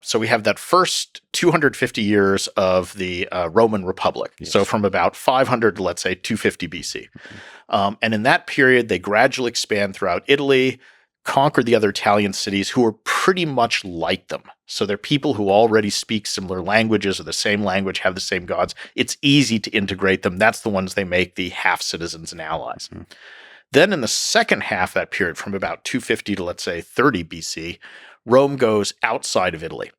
So we have that first 250 years of the Roman Republic. Yes. So from about 500 to, let's say, 250 BC. And in that period, they gradually expand throughout Italy, conquer the other Italian cities who are pretty much like them. So they're people who already speak similar languages or the same language, have the same gods. It's easy to integrate them. That's the ones they make the half-citizens and allies. Mm-hmm. Then in the second half of that period, from about 250 to, let's say, 30 BC, Rome goes outside of Italy.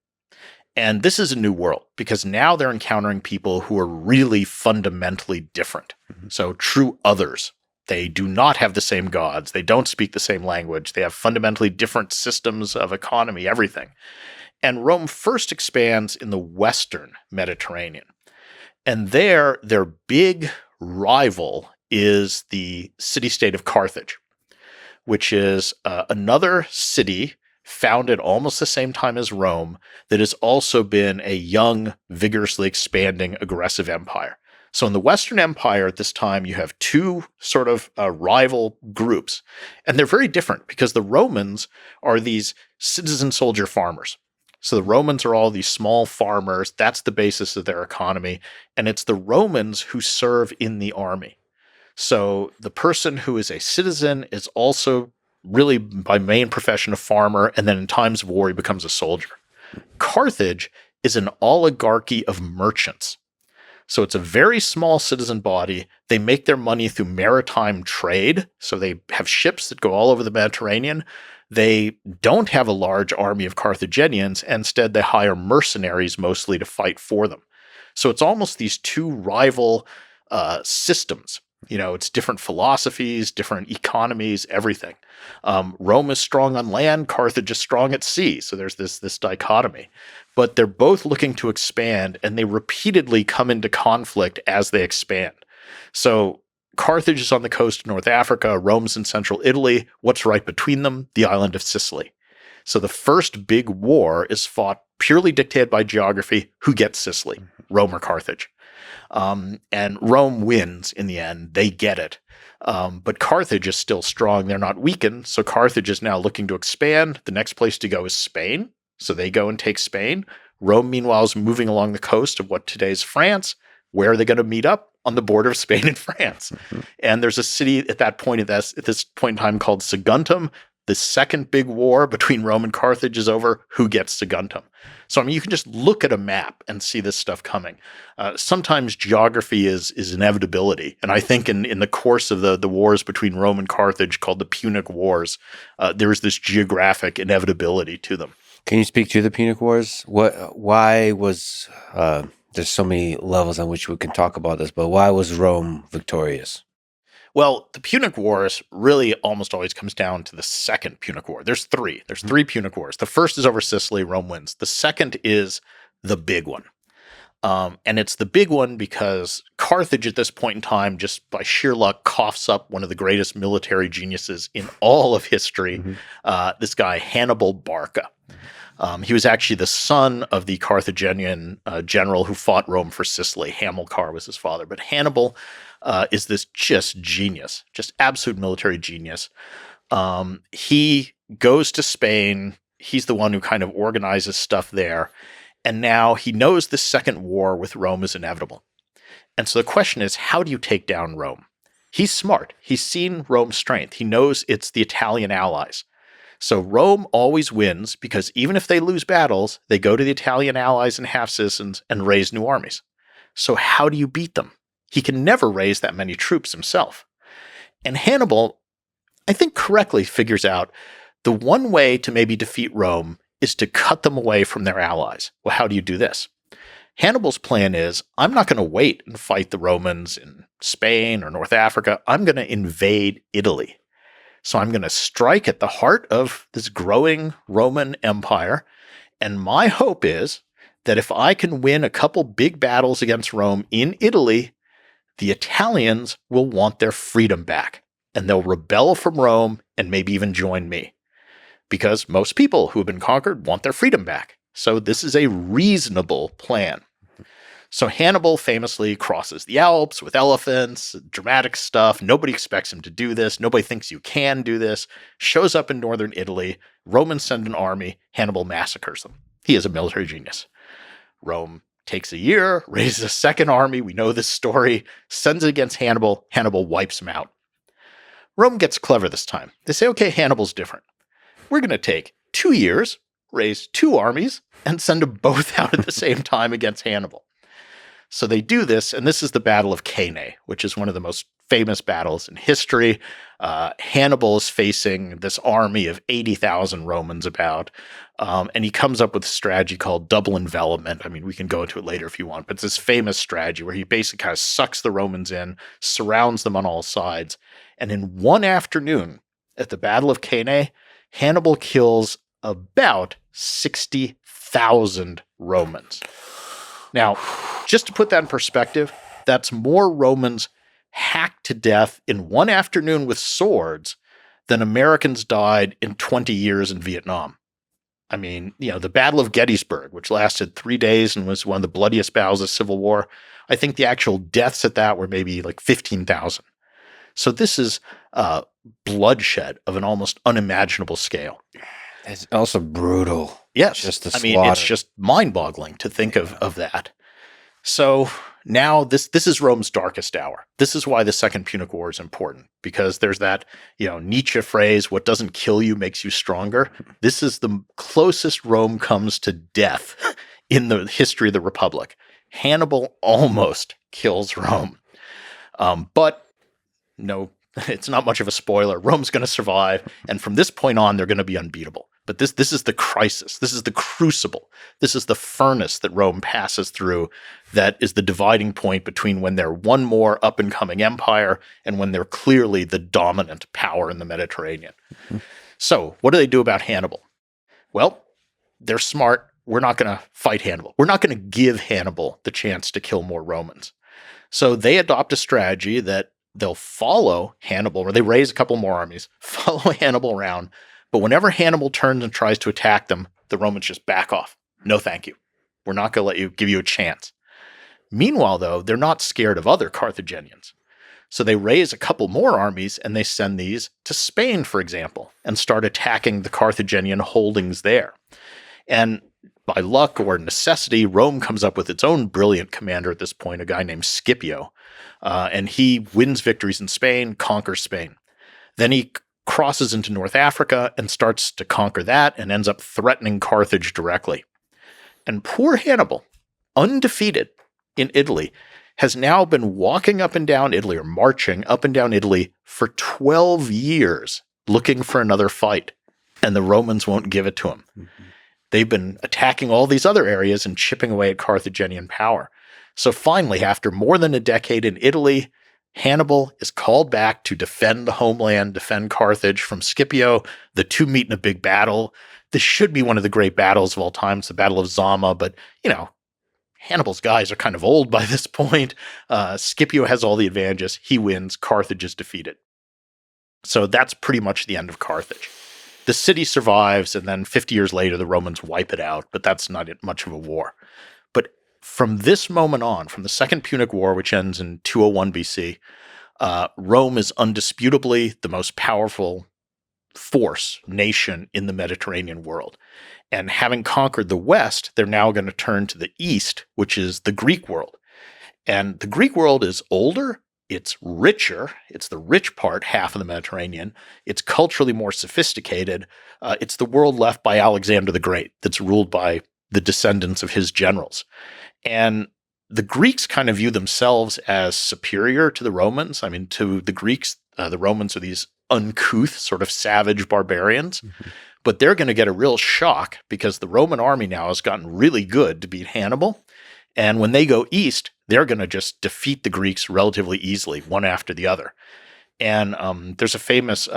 And this is a new world because now they're encountering people who are really fundamentally different. Mm-hmm. So true others. They do not have the same gods. They don't speak the same language. They have fundamentally different systems of economy, everything. And Rome first expands in the Western Mediterranean. And there, their big rival is the city-state of Carthage, which is another city founded almost the same time as Rome that has also been a young, vigorously expanding, aggressive empire. So in the Western Empire at this time, you have two sort of rival groups, and they're very different because the Romans are these citizen soldier farmers. So the Romans are all these small farmers. That's the basis of their economy, and it's the Romans who serve in the army. So the person who is a citizen is also really by main profession a farmer, and then in times of war, he becomes a soldier. Carthage is an oligarchy of merchants. So it's a very small citizen body. They make their money through maritime trade. So they have ships that go all over the Mediterranean. They don't have a large army of Carthaginians. Instead, they hire mercenaries mostly to fight for them. So it's almost these two rival systems. You know, it's different philosophies, different economies, everything. Rome is strong on land, Carthage is strong at sea. So there's this dichotomy. But they're both looking to expand, and they repeatedly come into conflict as they expand. So Carthage is on the coast of North Africa, Rome's in central Italy. What's right between them? The island of Sicily. So the first big war is fought purely dictated by geography. Who gets Sicily, Rome or Carthage? And Rome wins in the end. They get it. But Carthage is still strong. They're not weakened. So Carthage is now looking to expand. The next place to go is Spain. So they go and take Spain. Rome, meanwhile, is moving along the coast of what today is France. Where are they going to meet up? On the border of Spain and France. Mm-hmm. And there's a city at that point, at this point in time, called Saguntum. The second big war between Rome and Carthage is over. Who gets Saguntum? So, I mean, you can just look at a map and see this stuff coming. Sometimes geography is inevitability. And I think in the course of the wars between Rome and Carthage, called the Punic Wars, there is this geographic inevitability to them. Can you speak to the Punic Wars? Why was there's so many levels on which we can talk about this, but why was Rome victorious? Well, the Punic Wars really almost always comes down to the second Punic War. There's three. There's three Punic Wars. The first is over Sicily. Rome wins. The second is the big one. And it's the big one because Carthage at this point in time, just by sheer luck, coughs up one of the greatest military geniuses in all of history, this guy Hannibal Barca. He was actually the son of the Carthaginian general who fought Rome for Sicily. Hamilcar was his father. But Hannibal is this just genius, just absolute military genius. He goes to Spain. He's the one who kind of organizes stuff there. And now he knows the second war with Rome is inevitable. And so the question is, how do you take down Rome? He's smart. He's seen Rome's strength. He knows it's the Italian allies. So Rome always wins because even if they lose battles, they go to the Italian allies and half-citizens and raise new armies. So how do you beat them? He can never raise that many troops himself. And Hannibal, I think correctly, figures out the one way to maybe defeat Rome is to cut them away from their allies. Well, how do you do this? Hannibal's plan is, I'm not going to wait and fight the Romans in Spain or North Africa. I'm going to invade Italy. So I'm going to strike at the heart of this growing Roman Empire. And my hope is that if I can win a couple big battles against Rome in Italy, the Italians will want their freedom back. And they'll rebel from Rome and maybe even join me. Because most people who have been conquered want their freedom back. So this is a reasonable plan. So Hannibal famously crosses the Alps with elephants, dramatic stuff. Nobody expects him to do this. Nobody thinks you can do this. Shows up in northern Italy. Romans send an army. Hannibal massacres them. He is a military genius. Rome takes a year, raises a second army. We know this story, sends it against Hannibal. Hannibal wipes him out. Rome gets clever this time. They say, okay, Hannibal's different. We're going to take 2 years, raise 2 armies, and send them both out at the same time against Hannibal. So they do this, and this is the Battle of Cannae, which is one of the most famous battles in history. Hannibal is facing this army of 80,000 Romans about, and he comes up with a strategy called double envelopment. I mean, we can go into it later if you want, but it's this famous strategy where he basically kind of sucks the Romans in, surrounds them on all sides, and in one afternoon at the Battle of Cannae, Hannibal kills about 60,000 Romans. Now, just to put that in perspective, that's more Romans hacked to death in one afternoon with swords than Americans died in 20 years in Vietnam. I mean, the Battle of Gettysburg, which lasted 3 days and was one of the bloodiest battles of the Civil War, I think the actual deaths at that were maybe like 15,000. So this is bloodshed of an almost unimaginable scale. It's also brutal. Yes. Just the slaughter. It's just mind-boggling to think of that. So now this is Rome's darkest hour. This is why the Second Punic War is important, because there's that, Nietzsche phrase, what doesn't kill you makes you stronger. This is the closest Rome comes to death in the history of the Republic. Hannibal almost kills Rome. But no, it's not much of a spoiler. Rome's going to survive. And from this point on, they're going to be unbeatable. But this is the crisis. This is the crucible. This is the furnace that Rome passes through that is the dividing point between when they're one more up-and-coming empire and when they're clearly the dominant power in the Mediterranean. Mm-hmm. So what do they do about Hannibal? Well, they're smart. We're not going to fight Hannibal. We're not going to give Hannibal the chance to kill more Romans. So they adopt a strategy that they'll follow Hannibal, or they raise a couple more armies, follow Hannibal around. But whenever Hannibal turns and tries to attack them, the Romans just back off. No, thank you. We're not going to give you a chance. Meanwhile, though, they're not scared of other Carthaginians. So they raise a couple more armies and they send these to Spain, for example, and start attacking the Carthaginian holdings there. And by luck or necessity, Rome comes up with its own brilliant commander at this point, a guy named Scipio. And he wins victories in Spain, conquers Spain. Then he crosses into North Africa and starts to conquer that and ends up threatening Carthage directly. And poor Hannibal, undefeated in Italy, has now been walking up and down Italy, or marching up and down Italy, for 12 years looking for another fight, and the Romans won't give it to him. Mm-hmm. They've been attacking all these other areas and chipping away at Carthaginian power. So finally, after more than a decade in Italy, Hannibal is called back to defend the homeland, defend Carthage from Scipio. The two meet in a big battle. This should be one of the great battles of all time. It's the Battle of Zama, but, Hannibal's guys are kind of old by this point. Scipio has all the advantages. He wins. Carthage is defeated. So that's pretty much the end of Carthage. The city survives, and then 50 years later, the Romans wipe it out, but that's not much of a war. But from this moment on, from the Second Punic War, which ends in 201 BC, Rome is undisputably the most powerful nation in the Mediterranean world. And having conquered the West, they're now going to turn to the East, which is the Greek world. And the Greek world is older, it's richer, it's the rich part, half of the Mediterranean, it's culturally more sophisticated, it's the world left by Alexander the Great that's ruled by the descendants of his generals. And the Greeks kind of view themselves as superior to the Romans. I mean, to the Greeks, the Romans are these uncouth, sort of savage barbarians. Mm-hmm. But they're going to get a real shock because the Roman army now has gotten really good to beat Hannibal. And when they go east, they're going to just defeat the Greeks relatively easily, one after the other. And there's a famous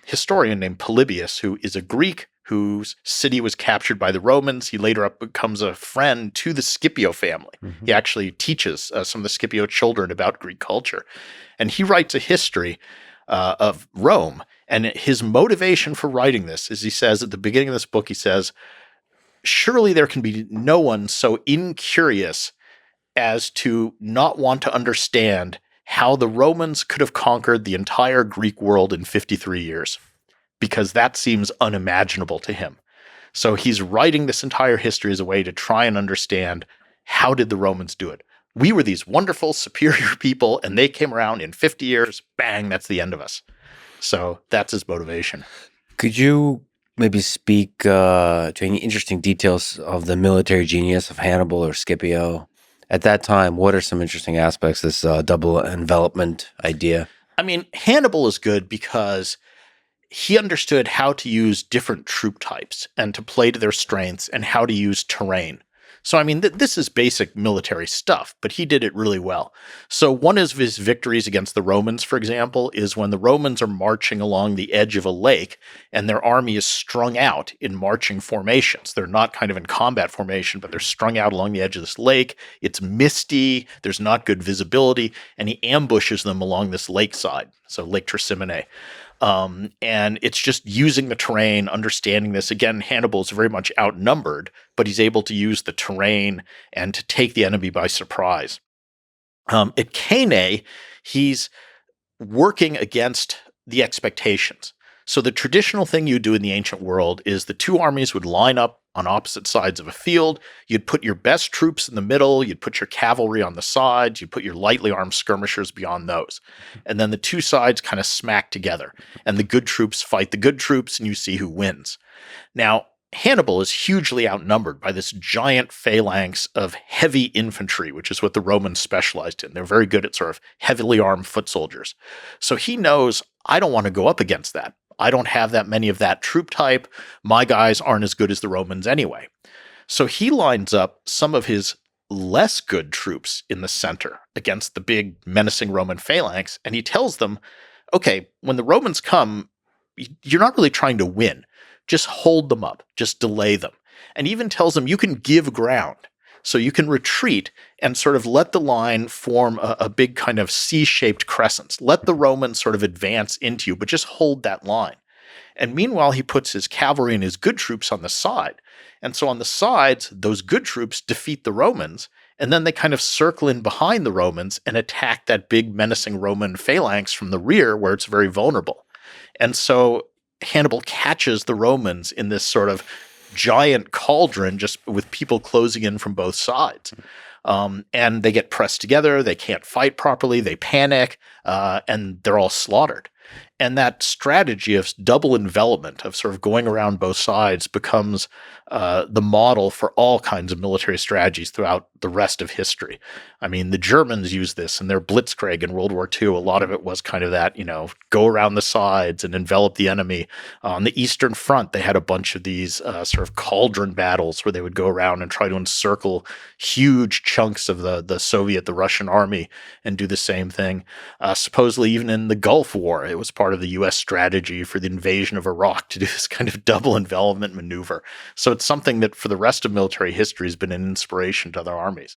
historian named Polybius, who is a Greek whose city was captured by the Romans. He later becomes a friend to the Scipio family. Mm-hmm. He actually teaches some of the Scipio children about Greek culture. And he writes a history of Rome. And his motivation for writing this is, he says at the beginning of this book, he says, surely there can be no one so incurious as to not want to understand how the Romans could have conquered the entire Greek world in 53 years, because that seems unimaginable to him. So he's writing this entire history as a way to try and understand, how did the Romans do it? We were these wonderful, superior people, and they came around in 50 years, bang, that's the end of us. So that's his motivation. Could you maybe speak to any interesting details of the military genius of Hannibal or Scipio? At that time, what are some interesting aspects of this double envelopment idea? I mean, Hannibal is good because he understood how to use different troop types and to play to their strengths and how to use terrain. So, I mean, this is basic military stuff, but he did it really well. So, one of his victories against the Romans, for example, is when the Romans are marching along the edge of a lake and their army is strung out in marching formations. They're not kind of in combat formation, but they're strung out along the edge of this lake. It's misty, there's not good visibility, and he ambushes them along this lakeside, so Lake Trasimene. And it's just using the terrain, understanding this. Again, Hannibal's very much outnumbered, but he's able to use the terrain and to take the enemy by surprise. At Cannae, he's working against the expectations. So the traditional thing you do in the ancient world is the two armies would line up on opposite sides of a field. You'd put your best troops in the middle. You'd put your cavalry on the sides. You'd put your lightly armed skirmishers beyond those. And then the two sides kind of smack together. And the good troops fight the good troops, and you see who wins. Now, Hannibal is hugely outnumbered by this giant phalanx of heavy infantry, which is what the Romans specialized in. They're very good at sort of heavily armed foot soldiers. So he knows, I don't want to go up against that. I don't have that many of that troop type. My guys aren't as good as the Romans anyway. So he lines up some of his less good troops in the center against the big menacing Roman phalanx, and he tells them, okay, when the Romans come, you're not really trying to win. Just hold them up. Just delay them. And even tells them you can give ground. So you can retreat and sort of let the line form a big kind of C-shaped crescent. Let the Romans sort of advance into you, but just hold that line. And meanwhile, he puts his cavalry and his good troops on the side. And so on the sides, those good troops defeat the Romans, and then they kind of circle in behind the Romans and attack that big menacing Roman phalanx from the rear where it's very vulnerable. And so Hannibal catches the Romans in this sort of giant cauldron, just with people closing in from both sides. And they get pressed together. They can't fight properly. They panic, and they're all slaughtered. And that strategy of double envelopment, of sort of going around both sides, becomes the model for all kinds of military strategies throughout the rest of history. I mean, the Germans used this in their Blitzkrieg in World War II. A lot of it was kind of that, go around the sides and envelop the enemy. On the Eastern Front, they had a bunch of these sort of cauldron battles where they would go around and try to encircle huge chunks of the Russian army and do the same thing. Supposedly, even in the Gulf War, it was part of the U.S. strategy for the invasion of Iraq to do this kind of double envelopment maneuver. So it's something that for the rest of military history has been an inspiration to other armies.